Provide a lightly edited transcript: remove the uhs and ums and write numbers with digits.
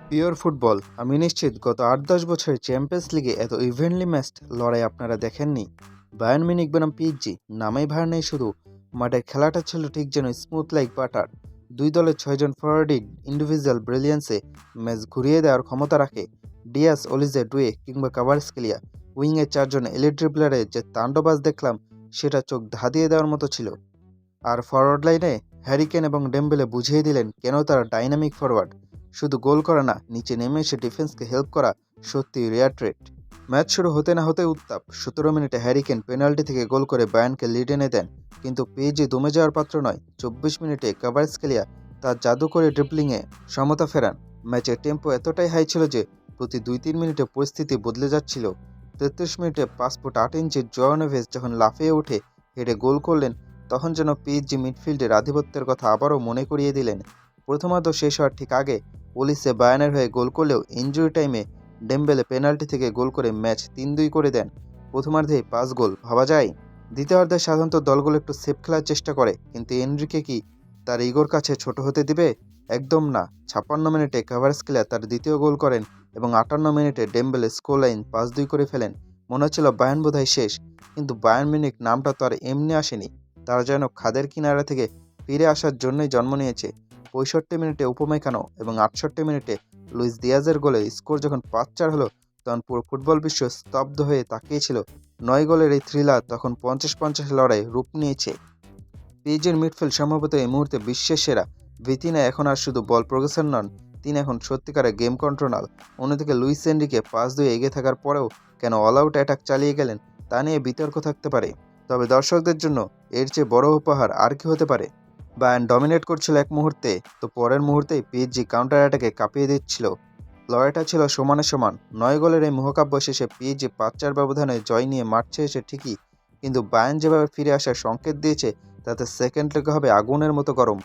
Pure football. আমি নিশ্চিত গত ৮-১০ বছরে চ্যাম্পিয়ন্স লিগে এত ইভেন্টলি ম্যাচড লড়াই আপনারা দেখেননি। বায়ার্ন মিউনিখ বনাম পিএসজি নামেই ভার নেই শুধু, মাঠের খেলাটা ছিল ঠিক যেন স্মুথ লাইক বাটার। দুই দলের ৬ জন ফরওয়ার্ডই ইন্ডিভিজুয়াল ব্রিলিয়ান্সে ম্যাচ ঘুরিয়ে দেওয়ার ক্ষমতা রাখে। ডিয়াস, অলিজে, ডুয়ে কিংবা কাভারস্কেলিয়া, উইংয়ে ৪ জন এলিট ড্রিবলারে যে তাণ্ডবাজ দেখলাম সেটা চোখ ধাঁধিয়ে দেওয়ার মতো ছিল। আর ফরওয়ার্ড লাইনে হ্যারি কেন এবং ডেম্বেলে বুঝিয়ে দিলেন কেন তারা ডাইনামিক ফরওয়ার্ড। শুধু গোল করা না, নিচে নেমে এসে ডিফেন্সকে হেল্প করা সত্যি রেয়ার ট্রেট। ম্যাচ শুরু হতে না হতে উত্তাপ। ১৭ মিনিটে হ্যারি কেন পেনাল্টি থেকে গোল করে বায়ার্নকে লিড এনে দেন, কিন্তু পিএসজি দমে যাওয়ার পাত্র নয়। ২৪ মিনিটে কাভারস্কেলিয়া তার জাদু করে ড্রিবলিংয়ে সমতা ফেরান। ম্যাচের টেম্পো এতটাই হাই ছিল যে প্রতি ২-৩ মিনিটে পরিস্থিতি বদলে যাচ্ছিল। ৩৩ মিনিটে ৫ ফুট ৮ ইঞ্চির জোয়াও নেভেস যখন লাফিয়ে উঠে হেডে গোল করলেন, তখন যেন পিএসজি মিডফিল্ডের আধিপত্যের কথা আবারও মনে করিয়ে দিলেন। প্রথমার্ধ শেষ হওয়ার ঠিক আগে ওলিসে বায়ার্নের হয়ে গোল করলেও ইনজুরি টাইমে ডেম্বেলে পেনাল্টি থেকে গোল করে ম্যাচ ৩-২ করে দেন। প্রথমার্ধেই ৫ গোল, ভাবা যায়? দ্বিতীয়ার্ধে সাধারণত দলগুলো একটু সেফ খেলার চেষ্টা করে, কিন্তু এনরিকে কি তার ইগোর কাছে ছোট হতে দিবে? একদম না। ৫৬ মিনিটে কাভারস্কেলিয়া তার দ্বিতীয় গোল করেন এবং ৫৮ মিনিটে ডেম্বেলে স্কোরলাইন ৫-২ করে ফেলেন। মনে হচ্ছিল বায়ার্ন বোধহয় শেষ, কিন্তু বায়ার্ন মিউনিখ নামটা তো আর এমনি আসেনি। তারা যেন খাদের কিনারা থেকে ফিরে আসার জন্যই জন্ম নিয়েছে। ৬৫ মিনিটে উপমেকানো এবং ৬৮ মিনিটে লুইস দিয়াজের গোলে স্কোর যখন ৫-৪ হলো, তখন পুরো ফুটবল বিশ্ব স্তব্ধ হয়ে তাকিয়েছিল। ৯ গোলের এই থ্রিলার তখন ৫০-৫০ লড়াই রূপ নিয়েছে। পিএসজির মিডফিল্ড সম্ভবত এই মুহূর্তে বিশ্বের সেরা। ভিতিনা এখন আর শুধু বল প্রোগ্রেসর নন, তিনি এখন সত্যিকারের গেম কন্ট্রোলার। অন্যদিকে লুইস এনরিকে ৫-২ এগিয়ে থাকার পরেও কেন অল আউট অ্যাটাক চালিয়ে গেলেন তা নিয়ে বিতর্ক থাকতে পারে। তবে দর্শকদের জন্য এর চেয়ে বড় উপহার আর কি হতে পারে? বায়ার্ন ডমিনেট করছিল এক মুহূর্তে, তো পরের মুহূর্তেই পিএসজি কাউন্টার অ্যাটাকে কাঁপিয়ে দিচ্ছিল। লড়াইটা ছিল সমানে সমান। ৯ গোলের এই মহাকাব্য শেষে পিএসজি ৫-৪ ব্যবধানে জয় নিয়ে মাঠ ছেড়েছে ঠিকই, কিন্তু বায়ার্ন যেভাবে ফিরে আসার সংকেত দিয়েছে তাতে সেকেন্ড লেগে হবে আগুনের মতো গরম।